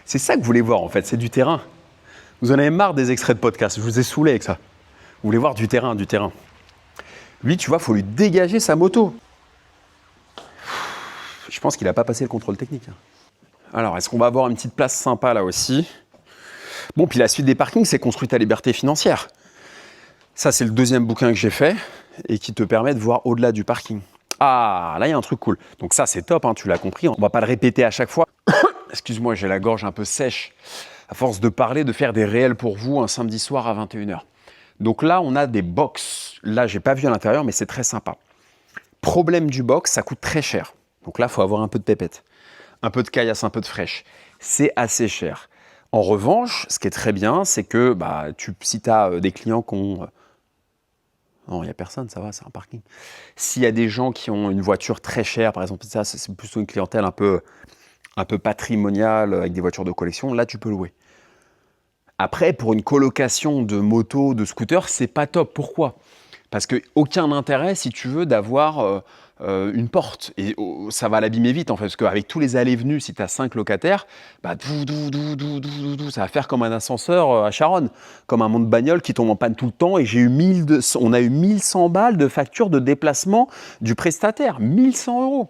C'est ça que vous voulez voir en fait, c'est du terrain. Vous en avez marre des extraits de podcast, je vous ai saoulé avec ça. Vous voulez voir du terrain, du terrain. Lui, tu vois, il faut lui dégager sa moto. Je pense qu'il n'a pas passé le contrôle technique. Alors, est-ce qu'on va avoir une petite place sympa là aussi? Bon, puis la suite des parkings, c'est construire ta liberté financière. Ça, c'est le deuxième bouquin que j'ai fait et qui te permet de voir au-delà du parking. Ah, là, il y a un truc cool. Donc ça, c'est top, hein, tu l'as compris. On ne va pas le répéter à chaque fois. Excuse-moi, j'ai la gorge un peu sèche. À force de parler, de faire des réels pour vous un samedi soir à 21h. Donc là, on a des box. Là, j'ai pas vu à l'intérieur, mais c'est très sympa. Problème du box, ça coûte très cher. Donc là, il faut avoir un peu de pépette. Un peu de caillasse, un peu de fraîche. C'est assez cher. En revanche, ce qui est très bien, c'est que si tu as des clients qui ont... Non, il n'y a personne, ça va, c'est un parking. S'il y a des gens qui ont une voiture très chère, par exemple, ça, c'est plutôt une clientèle un peu patrimoniale, avec des voitures de collection, là, tu peux louer. Après, pour une colocation de motos, de scooters, c'est pas top. Pourquoi? Parce qu'aucun intérêt, si tu veux, d'avoir une porte. Et ça va l'abîmer vite, en fait. Parce qu'avec tous les allées-venues, si tu as 5 locataires, ça va faire comme un ascenseur à Charonne. Comme un monde bagnole qui tombe en panne tout le temps. Et on a eu 1100 balles de facture de déplacement du prestataire. 1100 €.